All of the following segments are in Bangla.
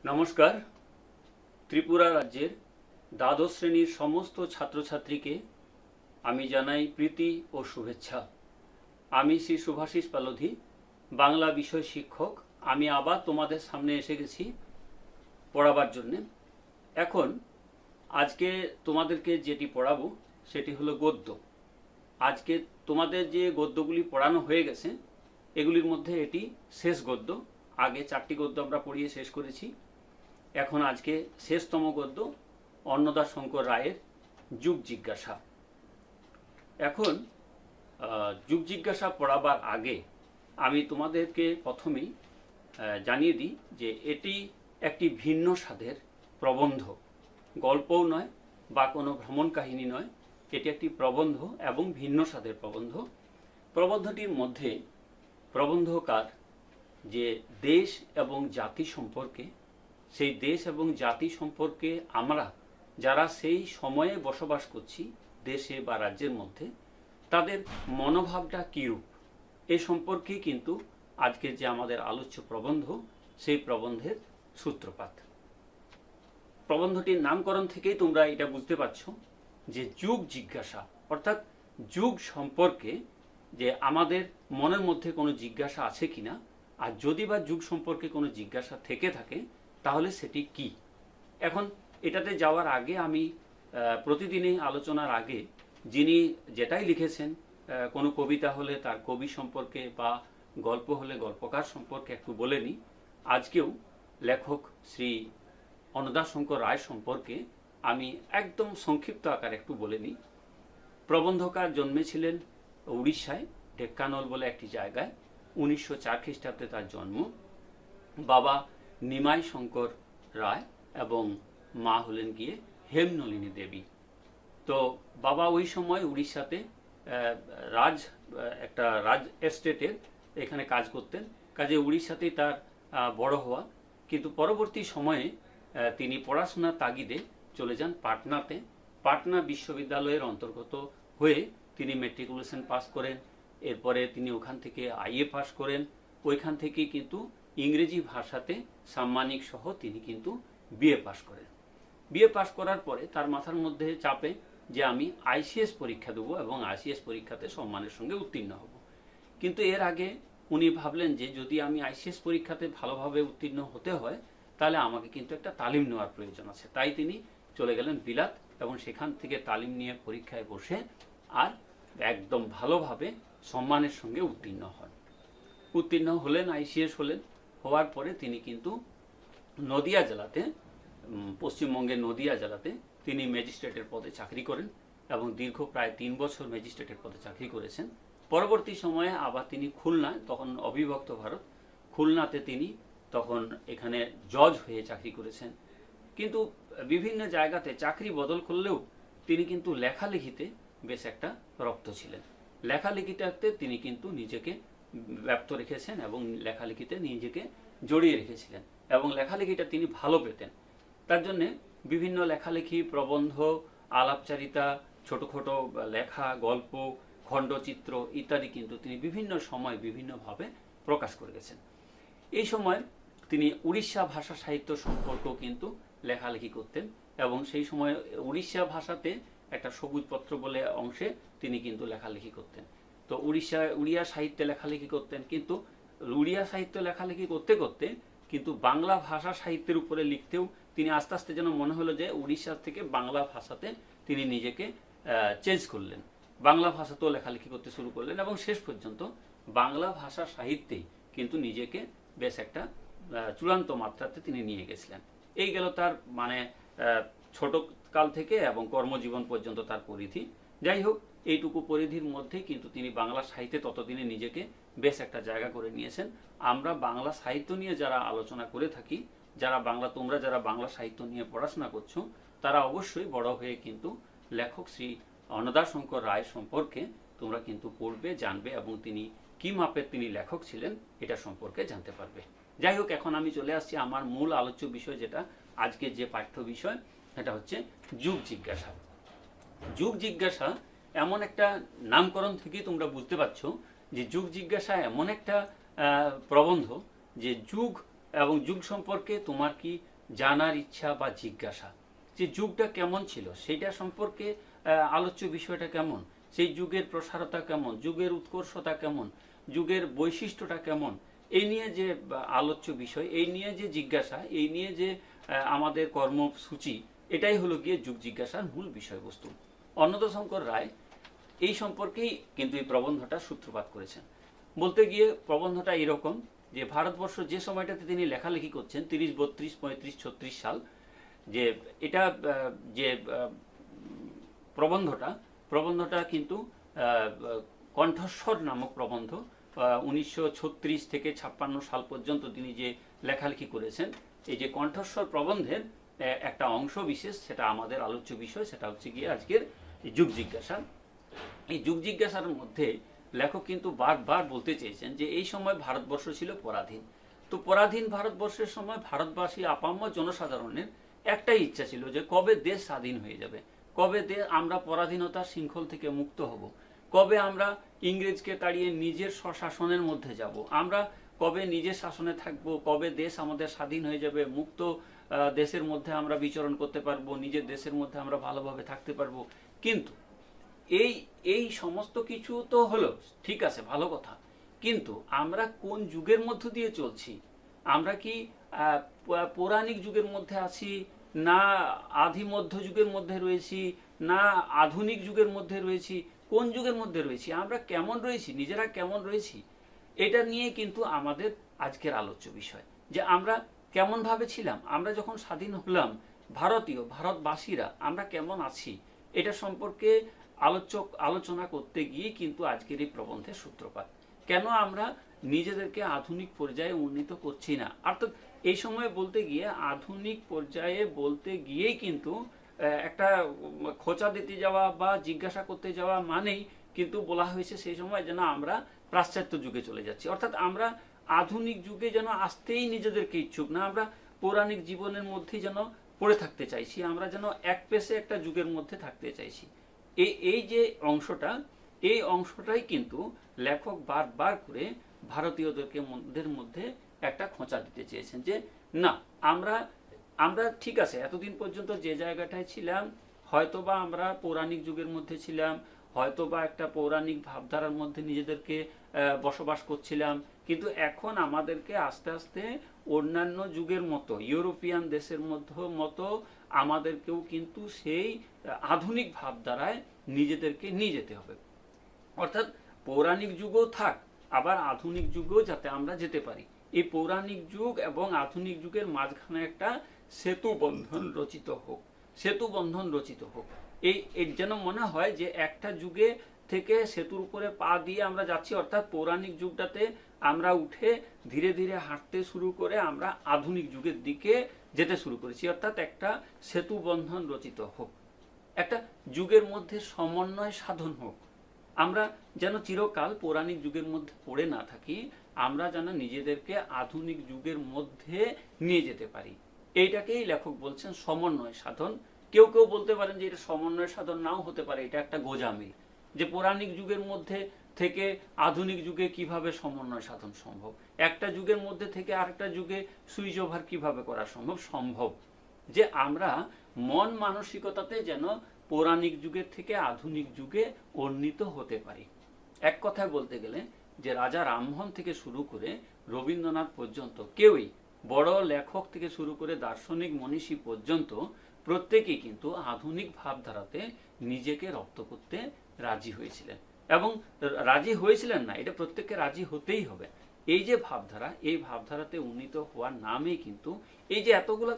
নমস্কার। ত্রিপুরা রাজ্যের দ্বাদশ শ্রেণীর সমস্ত ছাত্রছাত্রীকে আমি জানাই প্রীতি ও শুভেচ্ছা। আমি শ্রী শুভাশিস পালোধি, বাংলা বিষয় শিক্ষক। আমি আবার তোমাদের সামনে এসে গেছি পড়াবার জন্যে। এখন আজকে তোমাদেরকে যেটি পড়াবো সেটি হলো গদ্য। আজকে তোমাদের যে গদ্যগুলি পড়ানো হয়ে গেছে এগুলির মধ্যে এটি শেষ গদ্য। আগে 4টি গদ্য আমরা পড়িয়ে শেষ করেছি। এখন আজকে শেষতম গদ্য অন্নদাশঙ্কর রায়ের যুগ জিজ্ঞাসা। এখন যুগ জিজ্ঞাসা পড়াবার আগে আমি তোমাদেরকে প্রথমেই জানিয়ে দিই যে এটি একটি ভিন্ন স্বাদের প্রবন্ধ, গল্পও নয় বা কোনো ভ্রমণ কাহিনী নয়। এটি একটি প্রবন্ধ এবং ভিন্ন স্বাদের প্রবন্ধ। প্রবন্ধটির মধ্যে প্রবন্ধকার যে দেশ এবং জাতি সম্পর্কে, সেই দেশ এবং জাতি সম্পর্কে আমরা যারা সেই সময়ে বসবাস করছি দেশে বা রাজ্যের মধ্যে, তাদের মনোভাবটা কীরূপ এ সম্পর্কেই কিন্তু আজকে যে আমাদের আলোচ্য প্রবন্ধ, সেই প্রবন্ধের সূত্রপাত। প্রবন্ধটির নামকরণ থেকেই তোমরা এটা বুঝতে পারছো যে যুগ জিজ্ঞাসা, অর্থাৎ যুগ সম্পর্কে যে আমাদের মনের মধ্যে কোনো জিজ্ঞাসা আছে কিনা, আর যদি বা যুগ সম্পর্কে কোনো জিজ্ঞাসা থেকে থাকে তাহলে সেটি কি। এখন এটাতে যাওয়ার আগে আমি প্রতিদিনই আলোচনার আগে যিনি যেটাই লিখেছেন, কোনো কবিতা হলে তার কবি সম্পর্কে বা গল্প হলে গল্পকার সম্পর্কে একটু বলে নিই। আজকেও লেখক শ্রী অন্নদাশঙ্কর রায় সম্পর্কে আমি একদম সংক্ষিপ্ত আকারে একটু বলে নিই। প্রবন্ধকার জন্মেছিলেন উড়িষ্যায় ঢেক্কানল বলে একটি জায়গায়। 1904 খ্রিস্টাব্দে তার জন্ম। বাবা নিমাই শঙ্কর রায় এবং মা হলেন গিয়ে হেমনলিনী দেবী। তো বাবা ওই সময় উড়িষ্যাতে একটা রাজ এস্টেটের এখানে কাজ করতেন। কাজে উড়িষ্যাতেই তার বড় হওয়া। কিন্তু পরবর্তী সময়ে তিনি পড়াশোনার তাগিদে চলে যান পাটনাতে। পাটনা বিশ্ববিদ্যালয়ের অন্তর্গত হয়ে তিনি ম্যাট্রিকুলেশন পাস করেন। এরপরে তিনি ওখান থেকে আইএ পাস করেন। ওইখান থেকে কিন্তু ইংরেজি ভাষাতে সাম্মানিক সহ তিনি কিন্তু বিএ পাস করেন। বিএ পাস করার পরে তার মাথার মধ্যে চাপে যে আমি আইসিএস পরীক্ষা দেবো এবং আইসিএস পরীক্ষাতে সম্মানের সঙ্গে উত্তীর্ণ হব। কিন্তু এর আগে উনি ভাবলেন যে যদি আমি আইসিএস পরীক্ষাতে ভালোভাবে উত্তীর্ণ হতে হয় তাহলে আমাকে কিন্তু একটা তালিম নেওয়ার প্রয়োজন আছে। তাই তিনি চলে গেলেন বিলাত এবং সেখান থেকে তালিম নিয়ে পরীক্ষায় বসে আর একদম ভালোভাবে সম্মানের সঙ্গে উত্তীর্ণ হলেন, আইসিএস হলেন। হওয়ার পরে তিনি কিন্তু নদিয়া জেলাতে, পশ্চিমবঙ্গের নদিয়া জেলাতে তিনি ম্যাজিস্ট্রেটের পদে চাকরি করেন এবং দীর্ঘ প্রায় 3 বছর ম্যাজিস্ট্রেটের পদে চাকরি করেছেন। পরবর্তী সময়ে আবার তিনি খুলনায়, তখন অবিভক্ত ভারত, খুলনাতে তিনি তখন এখানে জজ হয়ে চাকরি করেছেন। কিন্তু বিভিন্ন জায়গাতে চাকরি বদল করলেও তিনি কিন্তু লেখালেখিতে বেশ একটা রপ্ত ছিলেন। লেখালেখিটাতে তিনি কিন্তু নিজেকে ব্যপ্ত রেখেছেন এবং লেখালেখিতে নিজেকে জড়িয়ে রেখেছিলেন এবং লেখালেখিটা তিনি ভালো পেতেন। তার জন্যে বিভিন্ন লেখালেখি, প্রবন্ধ, আলাপচারিতা, ছোটখাটো লেখা, গল্প, খণ্ডচিত্র ইত্যাদি কিন্তু তিনি বিভিন্ন সময় বিভিন্নভাবে প্রকাশ করে গেছেন। এই সময় তিনি উড়িষ্যা ভাষা সাহিত্য সম্পর্কেও কিন্তু লেখালেখি করতেন এবং সেই সময় উড়িষ্যা ভাষাতে একটা সবুজপত্র বলে অংশে তিনি কিন্তু লেখালেখি করতেন। তো উড়িয়া সাহিত্যে লেখালেখি করতেন, কিন্তু উড়িয়া সাহিত্য লেখালেখি করতে করতে কিন্তু বাংলা ভাষা সাহিত্যের উপরে লিখতেও তিনি আস্তে আস্তে যেন মনে হলো যে উড়িষ্যা থেকে বাংলা ভাষাতে তিনি নিজেকে চেঞ্জ করলেন, বাংলা ভাষাতেও লেখালেখি করতে শুরু করলেন এবং শেষ পর্যন্ত বাংলা ভাষা সাহিত্যেই কিন্তু নিজেকে বেশ একটা চূড়ান্ত মাত্রাতে তিনি নিয়ে গেছিলেন। এই গেল তার মানে ছোট কাল থেকে এবং কর্মজীবন পর্যন্ত তার পরিধি। যাই হোক, এইটুকু পরিধির মধ্যে কিন্তু তিনি বাংলা সাহিত্যে ততদিনে নিজেকে বেশ একটা জায়গা করে নিয়েছেন। আমরা বাংলা সাহিত্য নিয়ে যারা আলোচনা করে থাকি, তোমরা যারা বাংলা সাহিত্য নিয়ে পড়াশোনা করছো, তারা অবশ্যই বড় হয়ে কিন্তু লেখক শ্রী অন্নদাশঙ্কর রায় সম্পর্কে তোমরা কিন্তু পড়বে, জানবে এবং তিনি কি মাপের তিনি লেখক ছিলেন এটা সম্পর্কে জানতে পারবে। যাই হোক, এখন আমি চলে আসছি আমার মূল আলোচ্য বিষয়, যেটা আজকে যে পাঠ্য বিষয়, এটা হচ্ছে যুগ জিজ্ঞাসা। যুগ জিজ্ঞাসা এমন একটা নামকরণ থেকেই তোমরা বুঝতে পারছো যে যুগ জিজ্ঞাসা এমন একটা প্রবন্ধ যে যুগ এবং যুগ সম্পর্কে তোমার কি জানার ইচ্ছা বা জিজ্ঞাসা, যে যুগটা কেমন ছিল সেটা সম্পর্কে আলোচ্য বিষয়টা কেমন, সেই যুগের প্রসারতা কেমন, যুগের উৎকর্ষতা কেমন, যুগের বৈশিষ্ট্যটা কেমন, এই নিয়ে যে আলোচ্য বিষয়, এই নিয়ে যে জিজ্ঞাসা, এই নিয়ে যে আমাদের কর্মসূচি, এটাই হলো গিয়ে যুগ জিজ্ঞাসার মূল বিষয়বস্তু। অন্নদাশঙ্কর রায় এই সম্পর্কেই কিন্তু এই প্রবন্ধটা সূত্রপাত করেছেন। বলতে গিয়ে প্রবন্ধটা এরকম যে ভারতবর্ষ যে সময়টাতে তিনি লেখালেখি করছেন 30, 32, 35, 36 সাল, যে এটা যে প্রবন্ধটা কিন্তু কণ্ঠস্বর নামক প্রবন্ধ, 1936 থেকে 56 সাল পর্যন্ত তিনি যে লেখালেখি করেছেন, এই যে কণ্ঠস্বর প্রবন্ধের একটা অংশ বিশেষ, সেটা আমাদের আলোচ্য বিষয়, সেটা হচ্ছে গিয়ে আজকের যুগ জিজ্ঞাসা। এই যুগ জিজ্ঞাসার মধ্যে লেখক কিন্তু বারবার বলতে চেয়েছেন যে এই সময় ভারতবর্ষ ছিল পরাধীন। তো পরাধীন ভারতবর্ষের সময় ভারতবাসী আপামর জনসাধারণের একটাই ইচ্ছা ছিল যে কবে দেশ স্বাধীন হয়ে যাবে, কবে আমরা পরাধীনতার শৃঙ্খল থেকে মুক্ত হব, কবে আমরা ইংরেজকে তাড়িয়ে নিজের স্বশাসনের মধ্যে যাব, আমরা কবে নিজের শাসনে থাকব, কবে দেশ আমাদের স্বাধীন হয়ে যাবে, মুক্ত দেশের মধ্যে আমরা বিচরণ করতে পারবো, নিজের দেশের মধ্যে আমরা ভালোভাবে থাকতে পারবো। কিন্তু এই সমস্ত কিছু তো হলো, ঠিক আছে, ভালো কথা, কিন্তু আমরা কোন যুগের মধ্য দিয়ে চলছি? আমরা কি পৌরাণিক যুগের মধ্যে আছি, না আদি মধ্য যুগের মধ্যে রয়েছি, না আধুনিক যুগের মধ্যে রয়েছি? কোন যুগের মধ্যে রয়েছি? আমরা কেমন রয়েছি, নিজেরা কেমন রয়েছি? এটা নিয়ে কিন্তু আমাদের আজকের আলোচ্য বিষয়, যে আমরা কেমন ভাবে ছিলাম, আমরা যখন স্বাধীন হলাম, ভারতবাসীরা আমরা কেমন আছি, এটা সম্পর্কে আলোচনা করতে গিয়ে কিন্তু আজকের এই প্রবন্ধের সূত্রপাত। কেন আমরা নিজেদেরকে আধুনিক পর্যায়ে উন্নীত করছি না? অর্থাৎ এই সময় বলতে গিয়ে, আধুনিক পর্যায়ে বলতে গিয়েই কিন্তু একটা খোঁচা দিতে যাওয়া বা জিজ্ঞাসা করতে যাওয়া মানেই কিন্তু বলা হয়েছে সেই সময় যেন আমরা পাশ্চাত্য যুগে চলে যাচ্ছি, অর্থাৎ আমরা আধুনিক যুগে যেন আসতেই নিজেদেরকে ইচ্ছুক না, আমরা পৌরাণিক জীবনের মধ্যেই যেন পড়ে থাকতে চাইছি, আমরা যেন এক পেশে একটা যুগের মধ্যে থাকতে চাইছি। এই যে অংশটা, এই অংশটাই কিন্তু লেখক বারবার করে ভারতীয়দের মধ্যে একটা খোঁচা দিতে চেয়েছেন, যে না, আমরা ঠিক আছে এতদিন পর্যন্ত যে জায়গাটায় ছিলাম, হয়তোবা আমরা পৌরাণিক যুগের মধ্যে ছিলাম, হয়তোবা একটা পৌরাণিক ভাবধারার মধ্যে নিজেদেরকে বসবাস করছিলাম, কিন্তু এখন আমাদেরকে আস্তে আস্তে অন্যান্য যুগের মতো, ইউরোপিয়ান দেশের মতো আমাদেরকেও কিন্তু সেই আধুনিক ভাবধারায় নিজেদেরকে নিয়ে যেতে হবে। অর্থাৎ পৌরাণিক যুগও থাক, আবার আধুনিক যুগেও যাতে আমরা যেতে পারি। এই পৌরাণিক যুগ এবং আধুনিক যুগের মাঝখানে একটা সেতু বন্ধন রচিত হোক। এই যেন মনে হয় যে একটা যুগে থেকে সেতুর উপরে পা দিয়ে আমরা যাচ্ছি, অর্থাৎ পৌরাণিক যুগটাতে আমরা উঠে ধীরে ধীরে হাঁটতে শুরু করে আমরা আধুনিক যুগের দিকে যেতে শুরু করেছি, অর্থাৎ একটা সেতু বন্ধন রচিত হোক, একটা যুগের মধ্যে সমন্বয় সাধন হোক। আমরা যেন চিরকাল পৌরাণিক যুগের মধ্যে পড়ে না থাকি, আমরা যেন নিজেদেরকে আধুনিক যুগের মধ্যে নিয়ে যেতে পারি। এইটাকেই লেখক বলছেন সমন্বয় সাধন। কেউ কেউ বলতে পারেন যে এটা সমন্বয় সাধন নাও হতে পারে, এটা একটা গোজামিল, যে পৌরাণিক যুগের মধ্যে থেকে আধুনিক যুগে কিভাবে সমন্বয় সাধন সম্ভব, একটা যুগের মধ্যে থেকে আরেকটা যুগে সুইচ ওভার কিভাবে করা সম্ভব, যে আমরা মন মানসিকতাতে যেন পৌরাণিক যুগের থেকে আধুনিক যুগে উন্নীত হতে পারি। এক কথায় বলতে গেলে, যে রাজা রামমোহন থেকে শুরু করে রবীন্দ্রনাথ পর্যন্ত, কেউই, বড় লেখক থেকে শুরু করে দার্শনিক মনীষী পর্যন্ত, প্রত্যেকেই কিন্তু আধুনিক ভাবধারাতে নিজেকে রপ্ত করতে রাজি হয়েছিলেন। এবং রাজি হয়েছিলেন না, এটা প্রত্যেককে রাজি হতেই হবে। এই যে ভাবধারা, এই ভাবধারাতে উন্নীত হওয়ার নামেই কিন্তু এই যে এতগুলা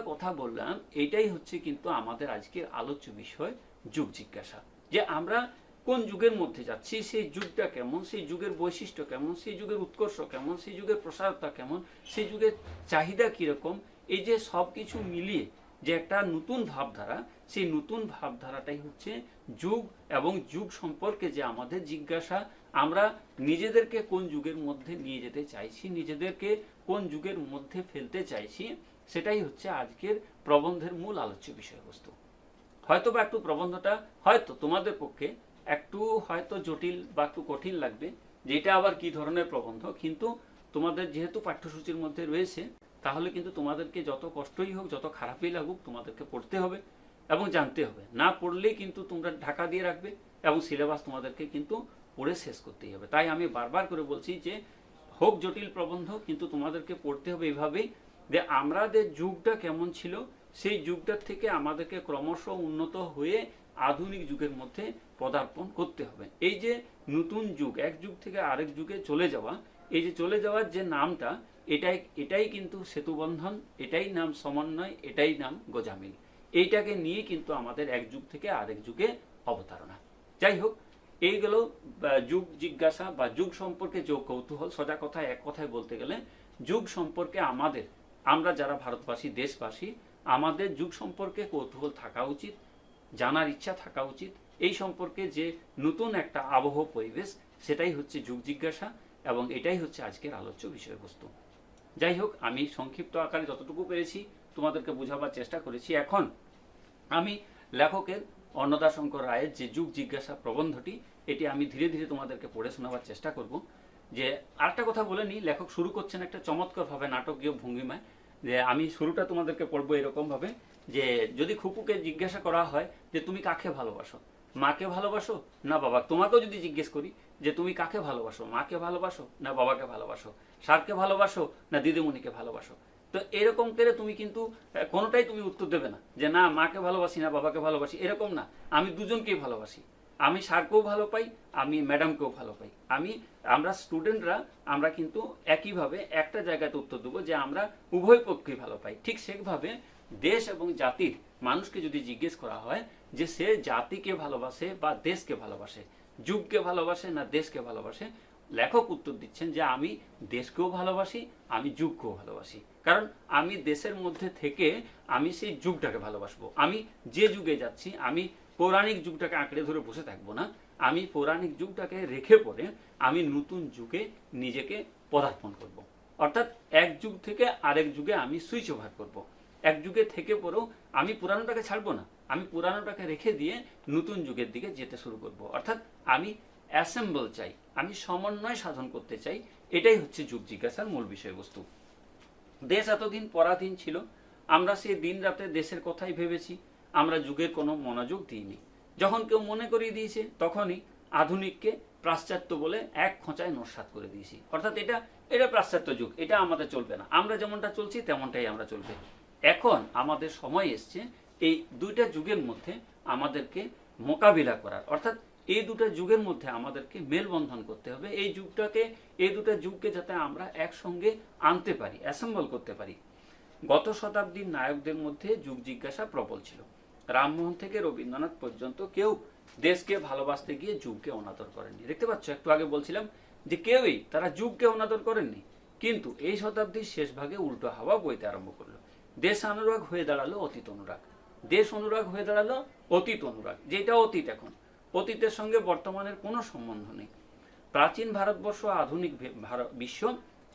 কথা বললাম, এটাই হচ্ছে কিন্তু আমাদের আজকের আলোচ্য বিষয়, যুগ জিজ্ঞাসা। যে আমরা কোন যুগের মধ্যে যাচ্ছি, সেই যুগটা কেমন, সেই যুগের বৈশিষ্ট্য কেমন, সেই যুগের উৎকর্ষ কেমন, সেই যুগের প্রসারতা কেমন, সেই যুগের চাহিদা কিরকম, এই যে সব কিছু মিলিয়ে যে একটা নতুন ভাবধারা, সেই নতুন ভাবধারাটাই হচ্ছে যুগ। এবং যুগ সম্পর্কে যে আমাদের জিজ্ঞাসা, আমরা নিজেদেরকে কোন যুগের মধ্যে নিয়ে যেতে চাইছি, নিজেদেরকে কোন যুগের মধ্যে ফেলতে চাইছি, সেটাই হচ্ছে আজকের প্রবন্ধের মূল আলোচ্য বিষয়বস্তু। হয়তো বা একটু প্রবন্ধটা হয়তো তোমাদের পক্ষে একটু হয়তো জটিল বা একটু কঠিন লাগবে, যে এটা আবার কি ধরনের প্রবন্ধ, কিন্তু তোমাদের যেহেতু পাঠ্যসূচির মধ্যে রয়েছে, তাহলে কিন্তু তোমাদেরকে যত কষ্টই হোক, যত খারাপই লাগুক, তোমাদেরকে পড়তে হবে এবং জানতে হবে। না পড়লেই কিন্তু তোমরা ঢাকা দিয়ে রাখবে এবং সিলেবাস তোমাদেরকে কিন্তু পড়ে শেষ করতেই হবে। তাই আমি বারবার করে বলছি যে হোক জটিল প্রবন্ধ, কিন্তু তোমাদেরকে পড়তে হবে এভাবেই যে আমাদের যুগটা কেমন ছিল, সেই যুগটার থেকে আমাদেরকে ক্রমশ উন্নত হয়ে আধুনিক যুগের মধ্যে পদার্পণ করতে হবে। এই যে নতুন যুগ, এক যুগ থেকে আরেক যুগে চলে যাওয়া, এই যে চলে যাওয়ার যে নামটা, এটাই কিন্তু সেতুবন্ধন, এটাই নাম সমন্বয়, এটাই নাম গোজামিল। এইটাকে নিয়ে কিন্তু আমাদের এক যুগ থেকে আরেক যুগে অবতারণা। যাই হোক, এইগুলো যুগ জিজ্ঞাসা বা যুগ সম্পর্কে যে কৌতূহল, সোজা কথা এক কথায় বলতে গেলে যুগ সম্পর্কে আমরা যারা ভারতবাসী, দেশবাসী, আমাদের যুগ সম্পর্কে কৌতূহল থাকা উচিত, জানার ইচ্ছা থাকা উচিত। এই সম্পর্কে যে নতুন একটা আবহ পরিবেশ, সেটাই হচ্ছে যুগ জিজ্ঞাসা এবং এটাই হচ্ছে আজকের আলোচ্য বিষয়বস্তু। যাই হোক, আমি সংক্ষিপ্ত আকারে যতটুকু পেরেছি তোমাদেরকে বোঝাবার চেষ্টা করেছি। এখন আমি লেখকের অন্নদাশঙ্কর রায়ের যে যুগ জিজ্ঞাসা প্রবন্ধটি, এটি আমি ধীরে ধীরে তোমাদেরকে পড়ে শোনাবার চেষ্টা করব। যে আরেকটা কথা বলে নিই, লেখক শুরু করছেন একটা চমৎকারভাবে নাটকীয় ভঙ্গিমায়। যে আমি শুরুটা তোমাদেরকে পড়বো এরকমভাবে যে যদি খুপুকে জিজ্ঞাসা করা হয় যে তুমি কাকে ভালোবাসো, মাকে ভালোবাসো না বাবা, তোমাকেও যদি জিজ্ঞেস করি যে তুমি কাকে ভালোবাসো, মাকে ভালোবাসো না বাবাকে ভালোবাসো, স্যারকে ভালোবাসো না দিদিমণিকে ভালোবাসো, তো এরকম করে তুমি কিন্তু কোনোটাই তুমি উত্তর দেবে না যে না মাকে ভালোবাসি না বাবাকে ভালোবাসি, এরকম না। আমি দুজনকেই ভালোবাসি, আমি স্যারকেও ভালো পাই, আমি ম্যাডামকেও ভালো পাই। আমরা স্টুডেন্টরা আমরা কিন্তু একইভাবে একটা জায়গাতে উত্তর দেবো যে আমরা উভয় পক্ষই ভালো পাই। ঠিক সেভাবে দেশ এবং জাতির মানুষকে যদি জিজ্ঞেস করা হয় যে সে জাতিকে ভালোবাসে বা দেশকে ভালোবাসে, যুগকে ভালোবাসে না দেশকে ভালোবাসে, লেখক উত্তর দিচ্ছেন যে আমি দেশকেও ভালোবাসি, আমি যুগকেও ভালোবাসি। কারণ আমি দেশের মধ্যে থেকে আমি সেই যুগটাকে ভালোবাসবো। আমি যে যুগে যাচ্ছি, আমি পৌরাণিক যুগটাকে আঁকড়ে ধরে বসে থাকবো না, আমি পৌরাণিক যুগটাকে রেখে পড়ে আমি নতুন যুগে নিজেকে পদার্পণ করব। অর্থাৎ এক যুগ থেকে আরেক যুগে আমি সুইচ ওভার করব। এক যুগে থেকে পরেও আমি পুরানোটাকে ছাড়বো না, আমি পুরানোটাকে রেখে দিয়ে নতুন যুগের দিকে যেতে শুরু করব। অর্থাৎ আমি অ্যাসেম্বল চাই, আমি সমন্বয় সাধন করতে চাই। এটাই হচ্ছে যুগ জিজ্ঞাসার মূল বিষয়বস্তু। দেশ এতদিন পরাধীন ছিল, আমরা সেই দিন রাতে দেশের কথাই ভেবেছি, আমরা যুগের কোনো মনোযোগ দিইনি। যখন কেউ মনে করিয়ে দিয়েছে, তখনই আধুনিককে পাশ্চাত্য বলে এক খোঁচায় নস্যাৎ করে দিয়েছি। অর্থাৎ এটা পাশ্চাত্য যুগ, এটা আমাদের চলবে না, আমরা যেমনটা চলছি তেমনটাই আমরা চলবে। এখন আমাদের সময় এসছে এই দুইটা যুগের মধ্যে আমাদেরকে মোকাবিলা করার। অর্থাৎ এই দুটো যুগের মধ্যে আমাদেরকে মেলবন্ধন করতে হবে। এই দুটো যুগকে যাতে আমরা একসঙ্গে আনতে পারি, অ্যাসেম্বল করতে পারি। গত শতাব্দীর নায়কদের মধ্যে যুগ জিজ্ঞাসা প্রবল ছিল। রামমোহন থেকে রবীন্দ্রনাথ পর্যন্ত কেউ দেশকে ভালোবাসতে গিয়ে যুগকে অনাদর করেননি। দেখতে পাচ্ছ, একটু আগে বলছিলাম যে কেউই তারা যুগকে অনাদর করেননি, কিন্তু এই শতাব্দীর শেষ ভাগে উল্টো হাওয়া বইতে আরম্ভ করলো। দেশ অনুরাগ হয়ে দাঁড়ালো অতীত অনুরাগ, দেশ অনুরাগ হয়ে দাঁড়ালো অতীত অনুরাগ। যেটা অতীত, এখন অতীতের সঙ্গে বর্তমানের কোনো সম্বন্ধ নেই। প্রাচীন ভারতবর্ষ, আধুনিক বিশ্ব,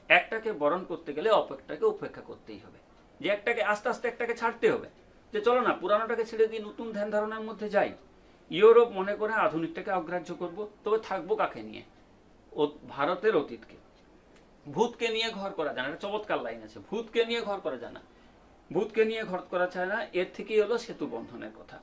একটাকে বরণ করতে গেলে অপরটাকে উপেক্ষা করতেই হবে। যে একটাকে আস্তে আস্তে একটাকে ছাড়তে হবে, যে চলো না পুরানোটাকে ছেড়ে দিয়ে নতুন ধ্যান ধারণার মধ্যে যাই। ইউরোপ মনে করে আধুনিকটাকে অগ্রাহ্য করব, তবে থাকবো কাকে নিয়ে? ভারতের অতীতকে। ভূতকে নিয়ে ঘর করা যায় না, একটা চমৎকার লাইন আছে, ভূতকে নিয়ে ঘর করা যায় না, ভূতকে নিয়ে ঘর করা যায় না। এর থেকেই হলো সেতু বন্ধনের কথা।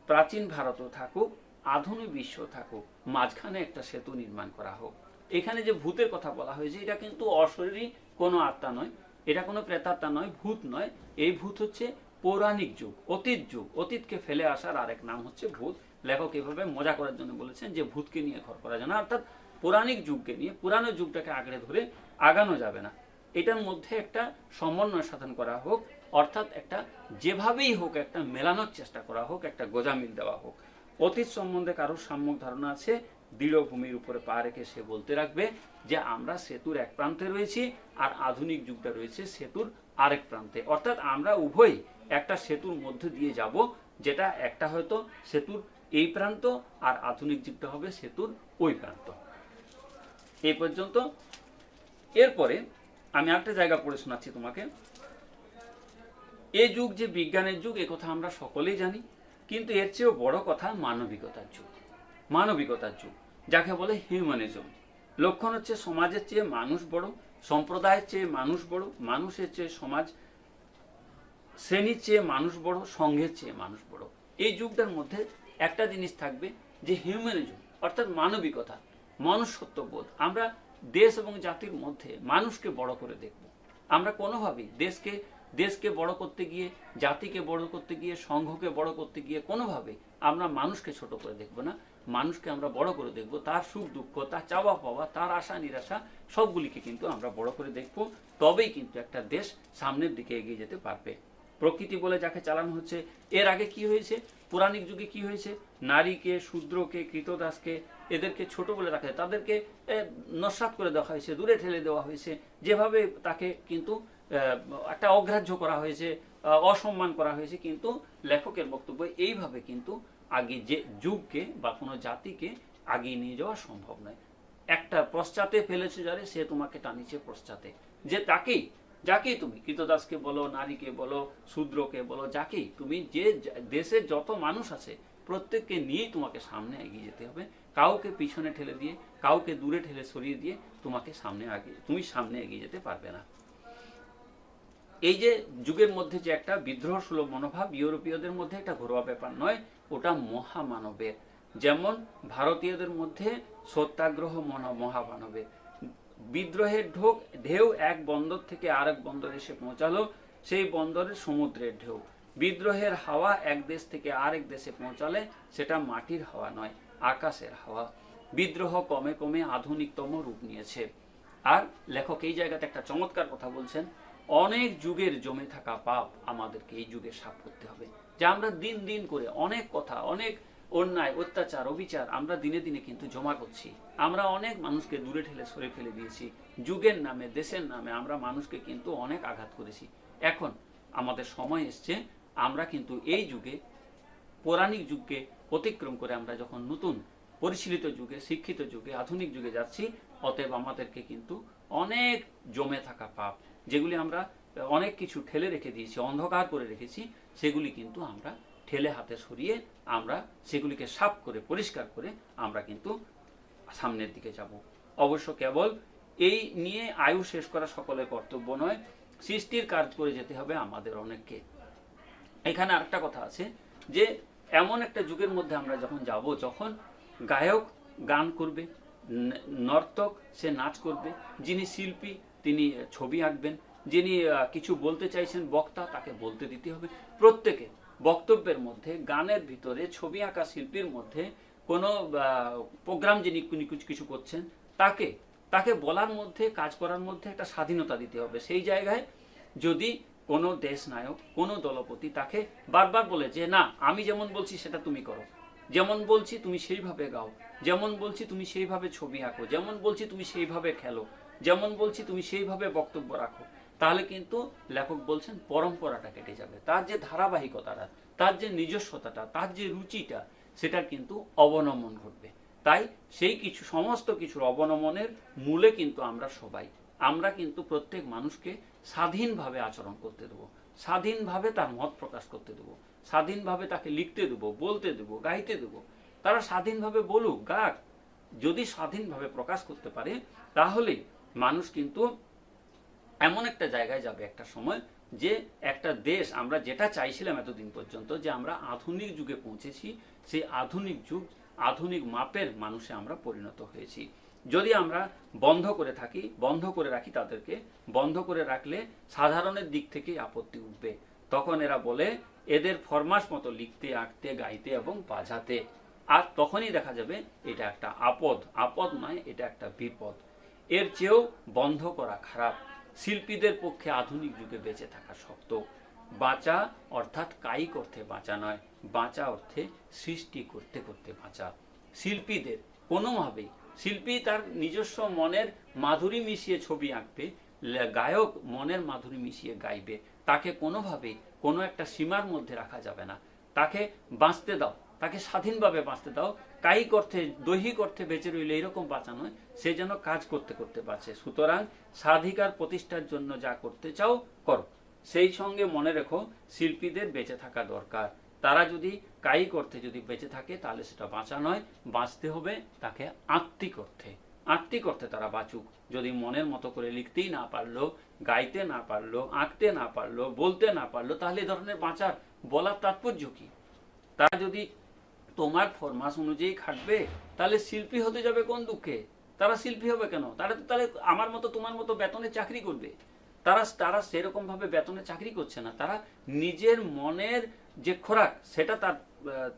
প্রাচীন ভারতও থাকুক, আধুনিক বিশ্ব থাকুক, মাঝখানে একটা সেতু নির্মাণ করা হোক। এখানে যে ভূতের কথা বলা হয়েছে, এটা কিন্তু অশরীরী কোনো আত্মা নয়, এটা কোনো প্রেতাত্মা নয়, ভূত নয়। এই ভূত হচ্ছে পৌরাণিক যুগ, অতীত যুগ। অতীতকে ফেলে আসার আরেক নাম হচ্ছে ভূত। লেখক এভাবে মজা করার জন্য বলেছেন যে ভূতকে নিয়ে ঘর করা যায় না, অর্থাৎ পৌরাণিক যুগকে নিয়ে পুরানো যুগটাকে আঁকড়ে ধরে আগানো যাবে না। এটার মধ্যে একটা সমন্বয় সাধন করা হোক, অর্থাৎ একটা যেভাবেই হোক একটা মেলানোর চেষ্টা করা হোক, একটা গোজামিল দেওয়া হোক। অতীত সম্বন্ধে কারোর সম্যক ধারণা আছে, দৃঢ় ভূমির উপরে পা রেখে সে বলতে রাখবে যে আমরা সেতুর এক প্রান্তে রয়েছি আর আধুনিক যুগটা রয়েছে সেতুর আরেক প্রান্তে। অর্থাৎ আমরা উভয় একটা সেতুর মধ্যে দিয়ে যাব, যেটা একটা হয়তো সেতুর এই প্রান্ত আর আধুনিক যুগটা হবে সেতুর ওই প্রান্ত। এই পর্যন্ত। এরপরে আমি একটা জায়গা পড়ে শোনাচ্ছি তোমাকে। এই যুগ যে বিজ্ঞানের যুগ, এ কথা আমরা সকলেই জানি, কিন্তু এর চেয়েও বড় কথা মানবিকতার যুগ। মানবিকতার যুগ, যাকে বলে হিউম্যানিজম। লক্ষণ হচ্ছে সমাজের চেয়ে মানুষ বড়, সম্প্রদায়ের চেয়ে মানুষ বড়, মানুষের চেয়ে সমাজ, শ্রেণীর চেয়ে মানুষ বড়, সংঘের চেয়ে মানুষ বড়। এই যুগটার মধ্যে একটা জিনিস থাকবে যে হিউম্যানিজম, অর্থাৎ মানবিকতা, মনুষ্যত্ববোধ। আমরা দেশ এবং জাতির মধ্যে মানুষকে বড় করে দেখব। আমরা কোনোভাবেই দেশকে বড় করতে গিয়ে, জাতিকে বড় করতে গিয়ে, সংঘকে বড় করতে গিয়ে কোনোভাবে আমরা মানুষকে ছোট করে দেখব না। মানুষকে আমরা বড় করে দেখব, তার সুখ দুঃখ, তার চাওয়া পাওয়া, তার আশা নিরাশা সবগুলিকে কিন্তু আমরা বড় করে দেখব। তবেই কিন্তু একটা দেশ সামনের দিকে এগিয়ে যেতে পারবে। প্রকৃতি বলে যাকে চালানো হচ্ছে, এর আগে কি হয়েছে, পৌরাণিক যুগে কি হয়েছে, নারীকে, শূদ্রকে, কৃতদাসকে এদেরকে ছোট বলে রাখা হয়, তাদেরকে নস্যাৎ করে দেওয়া হয়েছে, দূরে ঠেলে দেওয়া হয়েছে, যেভাবে তাকে কিন্তু একটা অগ্রাহ্য করা হয়েছে, অসম্মান করা হয়েছে। কিন্তু লেখকের বক্তব্য এইভাবে কিন্তু আগে যে যুগকে বা কোনো জাতিকে আগিয়ে নিয়ে যাওয়া সম্ভব নয়। একটা পশ্চাতে ফেলেছে যারে, সে তোমাকে টানিছে পশ্চাতে। যে যাকেই তুমি, কৃতদাসকে বলো, নারীকে বলো, শূদ্রকে বলো, যাকেই তুমি, যে দেশে যত মানুষ আছে প্রত্যেককে নিয়েই তোমাকে সামনে এগিয়ে যেতে হবে। কাউকে পিছনে ঠেলে দিয়ে, কাউকে দূরে ঠেলে সরিয়ে দিয়ে তুমি সামনে এগিয়ে যেতে পারবে না। এই যে যুগের মধ্যে যে একটা বিদ্রোহ সুলভ মনোভাব ইউরোপীয়দের মধ্যে একটা ঘরোয়া ব্যাপার নয়, ওটা মহামানবের। যেমন ভারতীয়দের মধ্যে সত্যাগ্রহ মহামানবের। বিদ্রোহের ঢেউ এক বন্দর থেকে আরেক বন্দরে এসে পৌঁছালো, সেই বন্দরের সমুদ্রের ঢেউ। বিদ্রোহের হাওয়া এক দেশ থেকে আরেক দেশে পৌঁছালে সেটা মাটির হাওয়া নয়, আকাশের হাওয়া। বিদ্রোহ কমে কমে আধুনিকতম রূপ নিয়েছে। আর লেখক এই জায়গাতে একটা চমৎকার কথা বলছেন, অনেক যুগের জমে থাকা পাপ আমাদেরকে এই যুগে সাফ করতে হবে। যে আমরা দিন দিন করে অনেক কথা, অনেক অন্যায়, অত্যাচার, অবিচার আমরা দিনে দিনে কিন্তু জমা করছি। আমরা অনেক মানুষকে দূরে ঠেলে সরে ফেলে দিয়েছি। যুগের নামে, দেশের নামে আমরা মানুষকে কিন্তু অনেক আঘাত করেছি। এখন আমাদের সময় এসছে, আমরা কিন্তু এই যুগে, পৌরাণিক যুগকে অতিক্রম করে আমরা যখন নতুন পরিশীলিত যুগে, শিক্ষিত যুগে, আধুনিক যুগে যাচ্ছি, অতএব আমাদেরকে কিন্তু অনেক জমে থাকা পাপ, যেগুলি আমরা অনেক কিছু ঠেলে রেখে দিয়েছি, অন্ধকার করে রেখেছি, সেগুলি কিন্তু আমরা ঠেলে হাতে সরিয়ে আমরা সেগুলিকে সাফ করে, পরিষ্কার করে আমরা কিন্তু সামনের দিকে যাব। অবশ্য কেবল এই নিয়ে আয়ু শেষ করা সকলের কর্তব্য নয়, সৃষ্টির কাজ করে যেতে হবে আমাদের অনেককে। এখানে আরেকটা কথা আছে যে এমন একটা যুগের মধ্যে আমরা যখন যাব, যখন গায়ক গান করবে, নর্তক সে নাচ করবে, যিনি শিল্পী তিনি ছবি আঁকবেন, যিনি কিছু বলতে চাইছেন বক্তা, তাকে বলতে দিতে হবে। প্রত্যেকে বক্তব্যের মধ্যে, গানের ভিতরে, ছবি আঁকা শিল্পীর মধ্যে, কোনো প্রোগ্রাম যিনি কিছু করছেন তাকে বলার মধ্যে, কাজ করার মধ্যে একটা স্বাধীনতা দিতে হবে। সেই জায়গায় যদি কোনো দেশ নায়ক, কোনো দলপতি তাকে বারবার বলে যে না, আমি যেমন বলছি সেটা তুমি করো, যেমন বলছি তুমি সেইভাবে গাও, যেমন বলছি তুমি সেইভাবে ছবি আঁকো, যেমন বলছি তুমি সেইভাবে খেলো, যেমন বলছি তুমি সেইভাবে বক্তব্য রাখো, তাহলে কিন্তু লেখক বলছেন পরম্পরাটা কেটে যাবে। তার যে ধারাবাহিকতাটা, তার যে নিজস্বতাটা, তার যে রুচিটা, সেটার কিন্তু অবনমন ঘটবে। তাই সেই সমস্ত কিছুর অবনমনের মূলে কিন্তু আমরা কিন্তু প্রত্যেক মানুষকে স্বাধীনভাবে আচরণ করতে দেবো, স্বাধীনভাবে তার মত প্রকাশ করতে দেবো, স্বাধীনভাবে তাকে লিখতে দেবো, বলতে দেবো, গাইতে দেবো। তারা স্বাধীনভাবে বলুক, গাক। যদি স্বাধীনভাবে প্রকাশ করতে পারে, তাহলে মানুষ কিন্তু এমন একটা জায়গায় যাবে একটা সময়, যে একটা দেশ, আমরা যেটা চাইছিলাম এতদিন পর্যন্ত, যে আমরা আধুনিক যুগে পৌঁছেছি, সেই আধুনিক যুগ, আধুনিক মাপের মানুষে আমরা পরিণত হয়েছি। যদি আমরা বন্ধ করে রাখি তাদেরকে, বন্ধ করে রাখলে সাধারণের দিক থেকেই আপত্তি উঠবে। তখন এরা বলে এদের ফরমাস মতো লিখতে, আঁকতে, গাইতে এবং বাজাতে। আর তখনই দেখা যাবে এটা একটা আপদ নয়, এটা একটা বিপদ। এর চেয়েও বন্ধ করা খারাপ। শিল্পীদের পক্ষে আধুনিক যুগে বেঁচে থাকা শক্ত। বাঁচা অর্থাৎ কায়িক অর্থে বাঁচা নয়, বাঁচা অর্থে সৃষ্টি করতে করতে বাঁচা। শিল্পীদের কোনোভাবেই, শিল্পী তার নিজস্ব মনের মাধুরী মিশিয়ে ছবি আঁকবে, গায়ক মনের মাধুরী মিশিয়ে গাইবে। তাকে কোনোভাবেই কোনো একটা সীমার মধ্যে রাখা যাবে না। তাকে বাঁচতে দাও, তাকে স্বাধীনভাবে বাঁচতে দাও। কায়িক অর্থে, দৈহিক অর্থে বেঁচে রইলে এরকম বাঁচা নয়, সে যেন কাজ করতে করতে বাঁচে। সুতরাং স্বাধিকার প্রতিষ্ঠার জন্য যা করতে চাও করো। সেই সঙ্গে মনে রেখো, শিল্পীদের বেঁচে থাকা দরকার। তারা যদি কায়িক অর্থে যদি বেঁচে থাকে, তাহলে সেটা বাঁচা নয়, বাঁচতে হবে তাকে আত্মিক অর্থে। আত্মিক অর্থে তারা বাঁচুক। যদি মনের মতো করে লিখতেই না পারলো, গাইতে না পারলো, আঁকতে না পারলো, বলতে না পারলো, তাহলে এই ধরনের বাঁচার বলার তাৎপর্য কি? তারা যদি তোমার ফরমাস অনুযায়ী খাটবে, তাহলে শিল্পী হতে যাবে কোন দুঃখে? তারা শিল্পী হবে কেন? তারা তো তাহলে আমার মতো তোমার মতো বেতনে চাকরি করবে। তারা তারা সেরকম ভাবে বেতনে চাকরি করছে না, তারা নিজের মনের যে খোরাক সেটা তার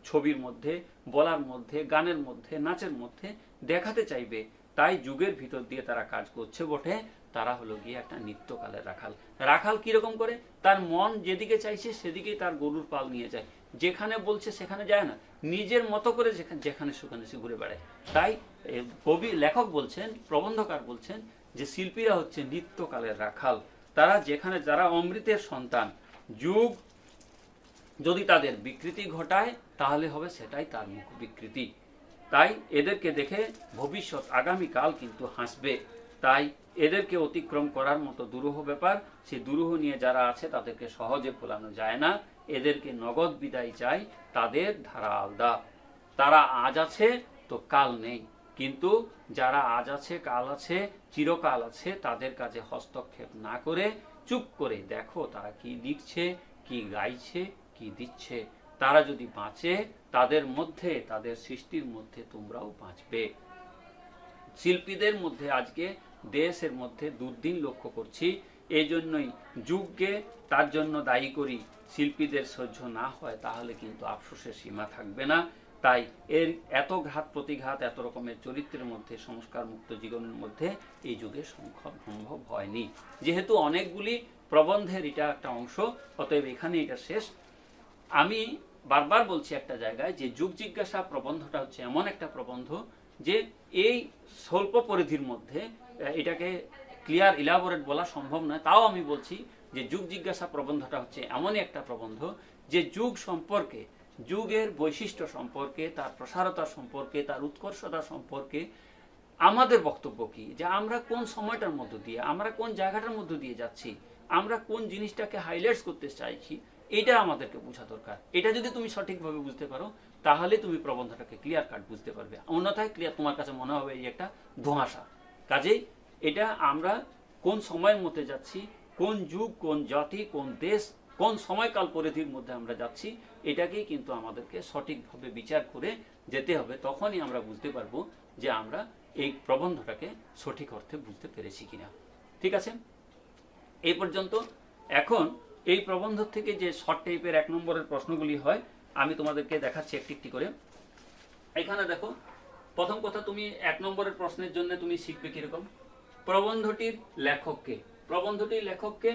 ছবির মধ্যে, বলার মধ্যে, গানের মধ্যে, নাচের মধ্যে দেখাতে চাইবে। তাই যুগের ভিতর দিয়ে তারা কাজ করছে বটে। তারা হলো গিয়ে একটা নিত্যকালের রাখাল। রাখাল কিরকম করে? তার মন যেদিকে চাইছে সেদিকেই তার গরুর পাল নিয়ে যায়, যেখানে বলছে সেখানে যায় না, নিজের মতো করে যেখানে সেখানে সে ঘুরে বেড়ায়। তাই কবি লেখক বলছেন, প্রবন্ধকার বলছেন যে শিল্পীরা হচ্ছে নিত্যকালের রাখাল। তারা যেখানে, যারা অমৃতের সন্তান, যুগ যদি তাদের বিকৃতি ঘটায় তাহলে হবে সেটাই তার মুখ বিকৃতি। তাই এদেরকে দেখে ভবিষ্যৎ, আগামীকাল কিন্তু হাসবে। তাই এদেরকে অতিক্রম করার মতো দুরূহ ব্যাপার, সেই দুরূহ নিয়ে যারা আছে তাদেরকে সহজে ভোলানো যায় না। এদেরকে নগদ বিদায় চাই। তাদের ধারা আলাদা। তারা আজ আছে তো কাল নেই, কিন্তু যারা আজ আছে, কাল আছে, চিরকাল আছে, তাদের কাছে হস্তক্ষেপ না করে চুপ করে দেখো তারা কি লিখছে, কি গাইছে, কি দিচ্ছে। তারা যদি বাঁচে, তাদের মধ্যে, তাদের সৃষ্টির মধ্যে তোমরাও বাঁচবে। শিল্পীদের মধ্যে আজকে দেশের মধ্যে দুর্দিন লক্ষ্য করছি। এই জন্যই যুগকে তার জন্য দায়ী করি। শিল্পীদের সহ্য না হয় তাহলে কিন্তু আফসোসের সীমা থাকবে না। তাই এর এত ঘাত প্রতিঘাত, এত রকমের চরিত্রের মধ্যে, সংস্কার মুক্ত জীবনের মধ্যে এই যুগে সম্ভব হয়নি। যেহেতু অনেকগুলি প্রবন্ধের এটা একটা অংশ, অতএব এখানে এটা শেষ। আমি বারবার বলছি একটা জায়গায় যে যুগ জিজ্ঞাসা প্রবন্ধটা হচ্ছে এমন একটা প্রবন্ধ যে এই স্বল্প পরিধির মধ্যে এটাকে ক্লিয়ার ইলাবোরেট বলা সম্ভব নয়। তাও আমি বলছি যে যুগ জিজ্ঞাসা প্রবন্ধটা হচ্ছে এমনই একটা প্রবন্ধ যে যুগ সম্পর্কে, যুগের বৈশিষ্ট্য সম্পর্কে, তার প্রসারতা সম্পর্কে, তার উৎকর্ষতা সম্পর্কে আমাদের বক্তব্য কি, যে আমরা কোন সময়টার মধ্য দিয়ে, আমরা কোন জায়গাটার মধ্য দিয়ে যাচ্ছি, আমরা কোন জিনিসটাকে হাইলাইটস করতে চাইছি, এটা আমাদেরকে বোঝা দরকার। এটা যদি তুমি সঠিকভাবে বুঝতে পারো তাহলে তুমি প্রবন্ধটাকে ক্লিয়ার কাট বুঝতে পারবে। অন্যথায় ক্লিয়ার তোমার কাছে মনে হবে এই একটা ধোঁয়াশা। কাজেই এটা আমরা কোন সময়ের মধ্যে যাচ্ছি, কোন যুগ, কোন জাতি, কোন দেশ, কোন সময়কাল পরিধির মধ্যে আমরা যাচ্ছি, এটাকেই কিন্তু আমাদেরকে সঠিকভাবে বিচার করে যেতে হবে। তখনই আমরা বুঝতে পারবো যে আমরা এই প্রবন্ধটাকে সঠিক অর্থে বুঝতে পেরেছি কিনা। ঠিক আছে, এই পর্যন্ত। এখন এই প্রবন্ধ থেকে যে শর্ট টাইপের 1 নম্বরের প্রশ্নগুলি হয় আমি তোমাদেরকে দেখাচ্ছি একটি একটি করে। এখানে দেখো, প্রথম কথা, তুমি 1 নম্বরের প্রশ্নের জন্য তুমি শিখবে কিরকম। প্রবন্ধটির লেখককে, প্রবন্ধটির লেখককে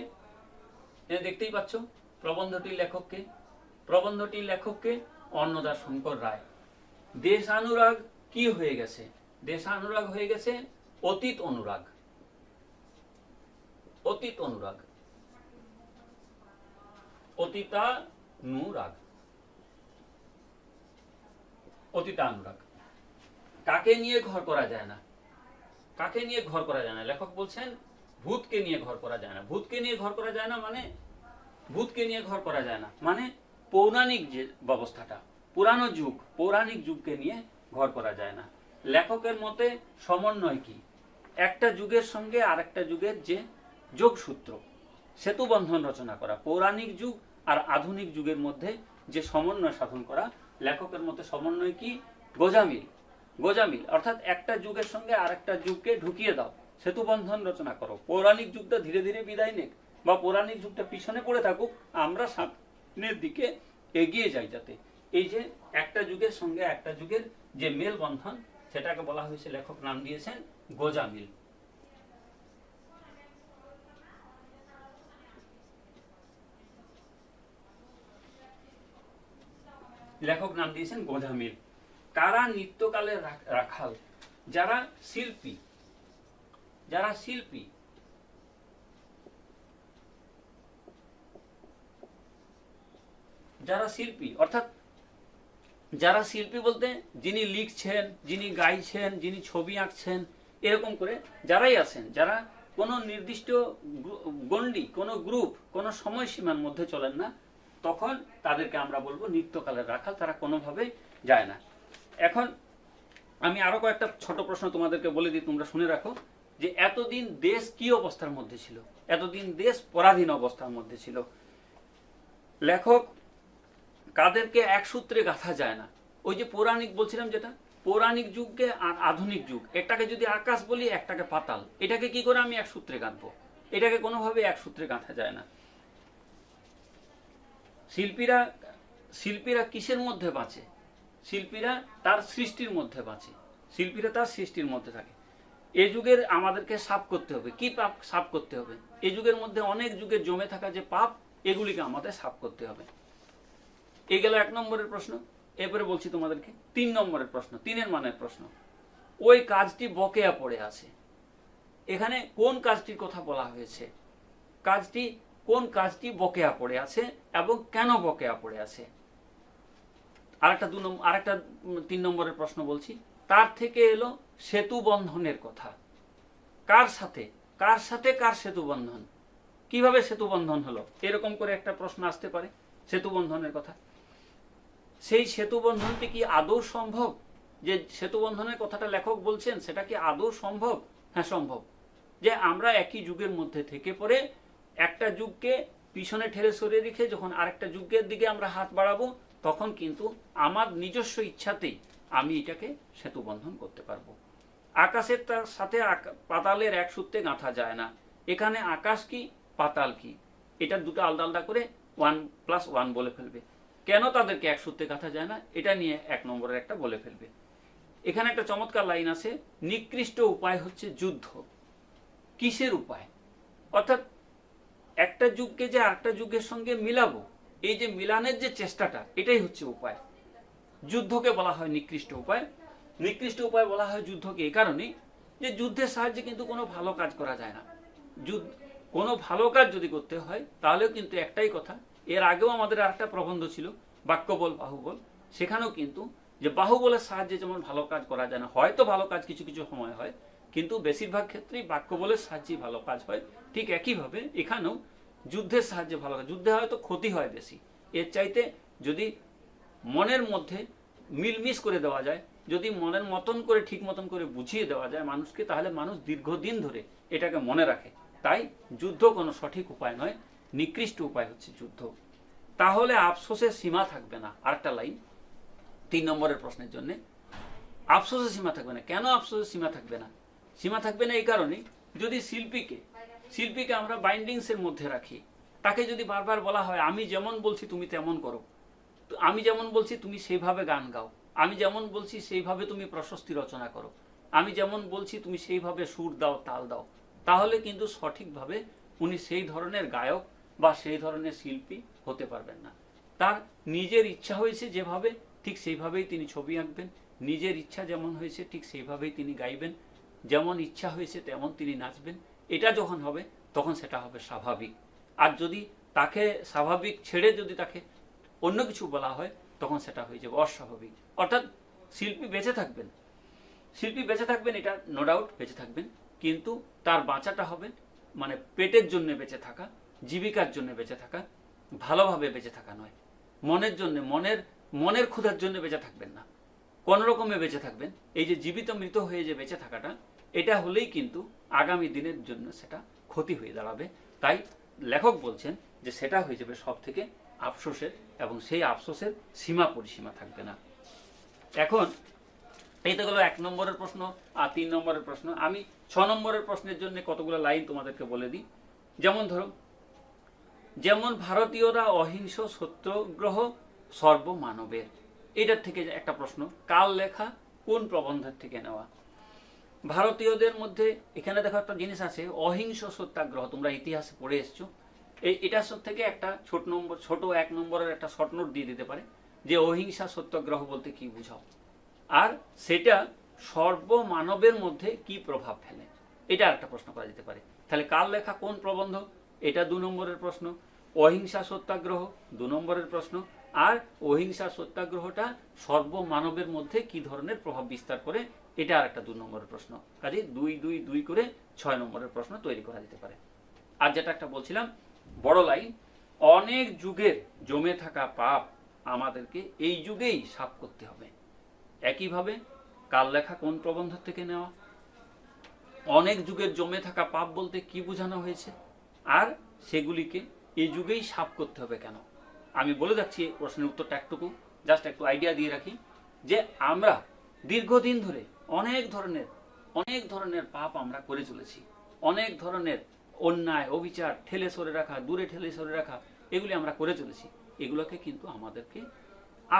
দেখতেই পাচ্ছ। প্রবন্ধটির লেখককে, প্রবন্ধটির লেখককে অন্নদা শঙ্কর রায়। দেশানুরাগ কি হয়ে গেছে? দেশানুরাগ হয়ে গেছে অতীত অনুরাগ। অতীত অনুরাগ, অতীতানুরাগ, অতীতানুরাগ। কাকে নিয়ে ঘর করা যায় না? কাকে নিয়ে ঘর করা যায় না? লেখক বলছেন ভূতকে নিয়ে ঘর করা যায় না। ভূতকে নিয়ে ঘর করা যায় না মানে, ভূতকে নিয়ে ঘর করা যায় না মানে পৌরাণিক যে ব্যবস্থাটা, পুরানো যুগ, পৌরাণিক যুগকে নিয়ে ঘর করা যায় না। লেখকের মতে সমন্বয় কি? একটা যুগের সঙ্গে আরেকটা যুগের যে যোগসূত্র, সেতু বন্ধন রচনা করা, পৌরাণিক যুগ আর আধুনিক যুগের মধ্যে যে সমন্বয় সাধন করা। লেখকের মতে সমন্বয় কি? গোজামিল। গোজামিল অর্থাৎ একটা যুগের সঙ্গে আরেকটা যুগকে ঢুকিয়ে দাও, সেতু বন্ধন রচনা করো। পৌরাণিক যুগটা ধীরে ধীরে বিদায় নেক বা পৌরাণিক যুগটা পিছনে পড়ে থাকুক, আমরা সামনের দিকে এগিয়ে যাই যাতে। এই যে একটা যুগের সঙ্গে একটা যুগের যে মেল বন্ধন, সেটাকে বলা হয়েছে, লেখক নাম দিয়েছেন গোজামিল। লেখক নাম দিয়েছেন গোজামিল। কারা নিত্যকালের রাখাল? যারা শিল্পী, যারা শিল্পী, যারা শিল্পী অর্থাৎ যারা শিল্পী বলতে যিনি লিখছেন, যিনি গাইছেন, যিনি ছবি আঁকছেন, এরকম করে যারাই আছেন, যারা কোনো নির্দিষ্ট গণ্ডি, কোনো গ্রুপ, কোনো সময়সীমার মধ্যে চলেন না, তখন তাদেরকে আমরা বলবো নিত্যকালের রাখাল। তারা কোনোভাবে যায় না। এখন আমি আরো কয়েকটা ছোট প্রশ্ন তোমাদেরকে বলে দিই, তোমরা শুনে রাখো। যে এতদিন দেশ কি অবস্থার মধ্যে ছিল? এতদিন দেশ পরাধীন অবস্থার মধ্যে ছিল। লেখক কাদেরকে এক সূত্রে গাঁথা যায় না। ওই যে পৌরাণিক বলছিলাম, যেটা পৌরাণিক যুগকে আর আধুনিক যুগ, একটাকে যদি আকাশ বলি, একটাকে পাতাল, এটাকে কি করে আমি এক সূত্রে গাঁথবো? এটাকে কোনোভাবে এক সূত্রে গাঁথা যায় না। শিল্পীরা শিল্পীরা কিসের মধ্যে বাঁচে? শিল্পীরা তার সৃষ্টির মধ্যে বাঁচে। শিল্পীরা তার সৃষ্টির মধ্যে থাকে। এ যুগের আমাদেরকে সাফ করতে হবে। কি পাপ সাফ করতে হবে? এই যুগের মধ্যে অনেক যুগের জমে থাকা যে পাপ, এগুলিকে আমাদের সাফ করতে হবে। এই গেল 1 নম্বরের প্রশ্ন। এরপরে বলছি তোমাদেরকে 3 নম্বরের প্রশ্ন, 3-এর মানের প্রশ্ন। ওই কাজটি বকেয়া পড়ে আছে। এখানে কোন কাজটির কথা বলা হয়েছে? কোন কাজটি বকেয়া পড়ে আছে এবং কেন বকেয়া পড়ে আছে? আরেকটা 3 নম্বরের প্রশ্ন বলছি। তার থেকে এলো সেতু বন্ধনের কথা। কার সাথে কার সেতু বন্ধন? কিভাবে সেতু বন্ধন হলো? এরকম করে একটা প্রশ্ন আসতে পারে সেতু বন্ধনের কথা। সেই সেতু বন্ধনটি কি আদৌ সম্ভব? যে সেতু বন্ধনের কথাটা লেখক বলছেন, সেটা কি আদৌ সম্ভব? হ্যাঁ, সম্ভব। যে আমরা একই যুগের মধ্যে থেকে পরে একটা যুগকে পিছনে ঠেলে সরিয়ে রেখে যখন আরেকটা যুগের দিকে আমরা হাত বাড়াবো, তখন কিন্তু আমার নিজস্ব ইচ্ছাতেই আমি এটাকে সেতু বন্ধন করতে পারবো। আকাশের তার সাথে পাতালের এক সূত্রে গাঁথা যায় না। এখানে আকাশ কি, পাতাল কি, এটা দুটো আলাদা আলাদা করে 1+1 বলে ফেলবে। কেন তাদেরকে এক সূত্রে গাঁথা যায় না, এটা নিয়ে 1 নম্বরের একটা বলে ফেলবে। এখানে একটা চমৎকার লাইন আছে, নিকৃষ্ট উপায় হচ্ছে যুদ্ধ। কিসের উপায়? অর্থাৎ একটা যুগকে যে আরেকটা যুগের সঙ্গে মিলাবো, এই যে মিলানের যে চেষ্টাটা, এটাই হচ্ছে উপায়। যুদ্ধকে বলা হয় নিকৃষ্ট উপায়। নিকৃষ্ট উপায় বলা হয় যুদ্ধকে এই কারণেই যে যুদ্ধের সাহায্যে কিন্তু কোনো ভালো কাজ করা যায় না। কোনো ভালো কাজ যদি করতে হয় তাহলেও কিন্তু একটাই কথা। এর আগেও আমাদের আরেকটা প্রবন্ধ ছিল বাক্যবল বাহুবল, সেখানেও কিন্তু যে বাহুবলের সাহায্যে যেমন ভালো কাজ করা যায় না, হয়তো ভালো কাজ কিছু কিছু সময় হয়, কিন্তু বেশিরভাগ ক্ষেত্রেই বাক্যবলের সাহায্যেই ভালো কাজ হয়। ঠিক একইভাবে এখানেও যুদ্ধের সাহায্যে ভালো কাজ, যুদ্ধে হয়তো ক্ষতি হয় বেশি, এর চাইতে যদি মনের মধ্যে মিলমিশ করে দেওয়া যায়, যদি মনের মতন করে ঠিক মতন করে বুঝিয়ে দেওয়া যায় মানুষকে, তাহলে মানুষ দীর্ঘদিন ধরে এটাকে মনে রাখে। তাই যুদ্ধ কোনো সঠিক উপায় নয়, নিকৃষ্ট উপায় হচ্ছে যুদ্ধ। তাহলে আফসোসের সীমা থাকবে না। আরেকটা লাইন 3 নম্বরের প্রশ্নের জন্য, আফসোসের সীমা থাকবে না। কেন আফসোসের সীমা থাকবে না? সীমা থাকবে না এই কারণেই, যদি শিল্পীকে আমরা বাইন্ডিংসের মধ্যে রাখি, তাকে যদি বারবার বলা হয় আমি যেমন বলছি তুমি তেমন করো, আমি যেমন বলছি তুমি সেইভাবে গান গাও, আমি যেমন বলছি সেইভাবে তুমি প্রশস্তি রচনা করো, আমি যেমন বলছি তুমি সেইভাবে সুর দাও, তাল দাও, তাহলে কিন্তু সঠিকভাবে উনি সেই ধরনের গায়ক বা সেই ধরনের শিল্পী হতে পারবেন না। তার নিজের ইচ্ছা হয়েছে যেভাবে, ঠিক সেইভাবেই তিনি ছবি আঁকবেন, নিজের ইচ্ছা যেমন হয়েছে ঠিক সেইভাবেই তিনি গাইবেন, যেমন ইচ্ছা হয়েছে তেমন তিনি নাচবেন। এটা যখন হবে তখন সেটা হবে স্বাভাবিক। আর যদি তাকে স্বাভাবিক ছেড়ে যদি তাকে অন্য কিছু বলা হয়, তখন সেটা হয়ে যাবে অস্বাভাবিক। অর্থাৎ শিল্পী বেঁচে থাকবেন, এটা নো ডাউট বেঁচে থাকবেন, কিন্তু তার বাঁচাটা হবে মানে পেটের জন্য বেঁচে থাকা, জীবিকার জন্য বেঁচে থাকা, ভালোভাবে বেঁচে থাকা নয়। মনের ক্ষুধার জন্য বেঁচে থাকবেন না, কোন রকমে বেঁচে থাকবেন। এই যে জীবিত মৃত হয়ে যে বেঁচে থাকাটা, এটা হলেই কিন্তু আগামী দিনের জন্য সেটা ক্ষতি হয়ে দাঁড়াবে। তাই লেখক বলছেন যে সেটা হয়ে যাবে সব থেকে আফসোসের, এবং সেই আফসোসের সীমা পরিসীমা থাকবে না। এখন এইটা গেল 1 নম্বরের প্রশ্ন আর 3 নম্বরের প্রশ্ন। আমি 6 নম্বরের প্রশ্নের জন্য কতগুলো লাইন তোমাদেরকে বলে দিই। যেমন ধরো, যেমন ভারতীয়রা অহিংস সত্যগ্রহ সর্বমানবের, এটার থেকে একটা প্রশ্ন, কাল লেখা কোন প্রবন্ধের থেকে নেওয়া? ভারতীয়দের মধ্যে এখানে দেখো একটা জিনিস আছে, অহিংস সত্যাগ্রহ, তোমরা ইতিহাসে পড়ে এসছো। এটার থেকে একটা ছোট 1 নম্বরের একটা শর্ট নোট দিয়ে দিতে পারে যে অহিংসা সত্যাগ্রহ বলতে কি বুঝাও, আর সেটা সর্বমানবের মধ্যে কি প্রভাব ফেলে, এটা একটা প্রশ্ন করা যেতে পারে। তাহলে কাল লেখা কোন প্রবন্ধ, এটা 2 নম্বরের প্রশ্ন। অহিংসা সত্যাগ্রহ 2 নম্বরের প্রশ্ন। আর অহিংসা সত্যাগ্রহটা সর্বমানবের মধ্যে কি ধরনের প্রভাব বিস্তার করে, এটা আর একটা 2 নম্বরের প্রশ্ন। কাজে 2-2-2 করে 6 নম্বরের প্রশ্ন তৈরি করা যেতে পারে। আর যেটা একটা বলছিলাম বড় লাইন, অনেক যুগের জমে থাকা পাপ আমাদেরকে এই যুগেই সাফ করতে হবে। একইভাবে কার লেখা কোন প্রবন্ধ থেকে নেওয়া, অনেক যুগের জমে থাকা পাপ বলতে কি বোঝানো হয়েছে, আর সেগুলিকে এই যুগেই সাফ করতে হবে কেন। আমি বলে যাচ্ছি প্রশ্নের উত্তরটা একটুকু, জাস্ট একটু আইডিয়া দিয়ে রাখি যে আমরা দীর্ঘদিন ধরে অনেক ধরনের পাপ আমরা করে চলেছি, অনেক ধরনের অন্যায় অবিচার ঠেলে সরে রাখা, দূরে ঠেলে সরে রাখা, এগুলি আমরা করে চলেছি। এগুলোকে কিন্তু আমাদেরকে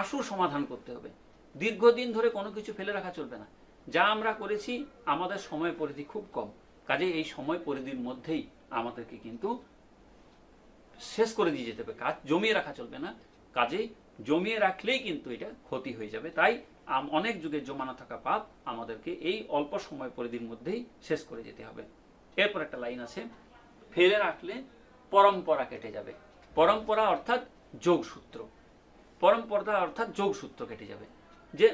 আশু সমাধান করতে হবে। দীর্ঘদিন ধরে কোনো কিছু ফেলে রাখা চলবে না। যা আমরা করেছি আমাদের সময় পরিধি খুব কম, কাজে এই সময় পরিধির মধ্যেই আমাদেরকে কিন্তু শেষ করে দিয়ে যেতে হবে, কাজ জমিয়ে রাখা চলবে না। কাজেই জমিয়ে রাখলেই কিন্তু এটা ক্ষতি হয়ে যাবে। তাই অনেক যুগের জমানো থাকা পাপ আমাদেরকে এই অল্প সময় পরিধির মধ্যেই শেষ করে যেতে হবে। এরপর একটা লাইন আছে, ফেলে রাখলে পরম্পরা কেটে যাবে। পরম্পরা অর্থাৎ যোগসূত্র, পরম্পরা অর্থাৎ যোগসূত্র কেটে যাবে। যে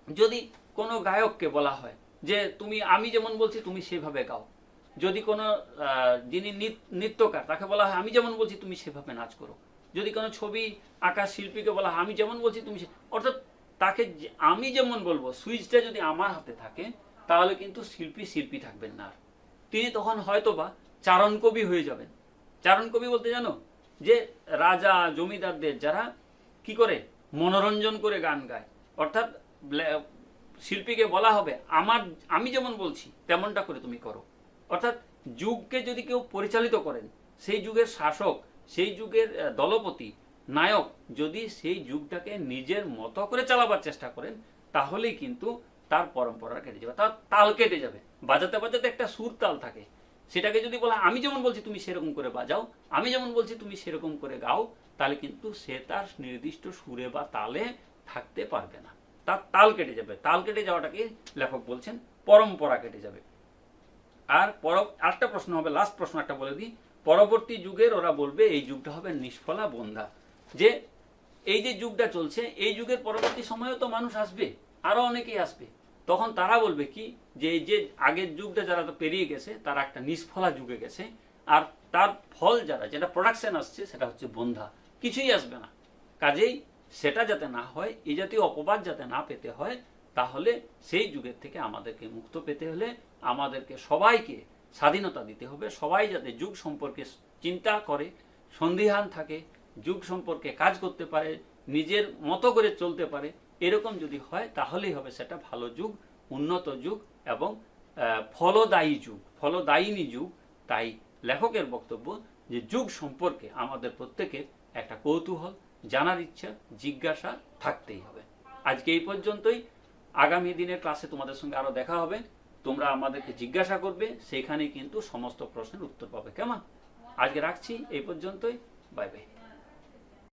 যদি কোনো গায়ককে বলা হয় যে তুমি আমি যেমন বলছি তুমি সেভাবে গাও, যদি কোনো যিনি নৃত্যকার তাকে বলা হয় আমি যেমন বলছি তুমি সেভাবে নাচ করো, যদি কোনো ছবি আঁকা শিল্পীকে বলা হয় আমি যেমন বলছি তুমি, অর্থাৎ তাকে আমি যেমন বলবো সুইচটা যদি আমার হাতে থাকে তাহলে কিন্তু শিল্পী থাকবেন না, তিনি তখন হয়তোবা চারণ কবি হয়ে যাবেন। চারণ কবি বলতে জানো, যে রাজা জমিদারদের যারা কি করে মনোরঞ্জন করে গান গায়, অর্থাৎ শিল্পীকে বলা হবে আমি যেমন বলছি তেমনটা করে তুমি করো। অর্থাৎ যুগকে যদি কেউ পরিচালিত করেন, সেই যুগের শাসক, সেই যুগের দলপতি নায়ক যদি সেই যুগটাকে নিজের মতো করে চালাবার চেষ্টা করেন, তাহলেই কিন্তু তার পরম্পরা কেটে যাবে, তার তাল কেটে যাবে। বাজাতে বাজাতে একটা সুর তাল থাকে, সেটাকে যদি বলা আমি যেমন বলছি তুমি সেরকম করে বাজাও, আমি যেমন বলছি তুমি সেরকম করে গাও, তাহলে কিন্তু সে তার নির্দিষ্ট সুরে বা তালে থাকতে পারবে না, তার তাল কেটে যাবে। তাল কেটে যাওয়াটাকে লেখক বলছেন পরম্পরা কেটে যাবে। আর আরেকটা প্রশ্ন হবে, লাস্ট প্রশ্ন একটা বলে দিই, পরবর্তী যুগের ওরা বলবে এই যুগটা হবে নিষ্ফলা বন্ধা। যে এই যে যুগটা চলছে এই যুগের পরবর্তী সময়েও তো মানুষ আসবে, আরো অনেকেই আসবে, তখন তারা বলবে কি যে এই যে আগের যুগটা যারা তো পেরিয়ে গেছে তারা একটা নিষ্ফলা যুগে গেছে, আর তার ফল যেটা প্রোডাকশন আসছে সেটা হচ্ছে বন্ধা, কিছুই আসবে না। কাজেই সেটা যাতে না হয়, এই জাতীয় অপবাদ যাতে না পেতে হয়, তাহলে সেই যুগের থেকে আমাদেরকে মুক্ত পেতে হলে আমাদেরকে সবাইকে স্বাধীনতা দিতে হবে। সবাই যাতে যুগ সম্পর্কে চিন্তা করে, সন্দিহান থাকে, যুগ সম্পর্কে কাজ করতে পারে, নিজের মতো করে চলতে পারে, এরকম যদি হয় তাহলেই হবে সেটা ভালো যুগ, উন্নত যুগ এবং ফলদায়িনী যুগ। তাই লেখকের বক্তব্য যে যুগ সম্পর্কে আমাদের প্রত্যেকের একটা কৌতূহল, জানার ইচ্ছা, জিজ্ঞাসা থাকতেই হবে। আজকে এই পর্যন্তই। আগামী দিনের ক্লাসে তোমাদের সঙ্গে আরো দেখা হবে, তোমরা আমাদেরকে জিজ্ঞাসা করবে, সেখানে কিন্তু সমস্ত প্রশ্নের উত্তর পাবে। কেমন? আজকে রাখছি এই পর্যন্তই, বাই বাই।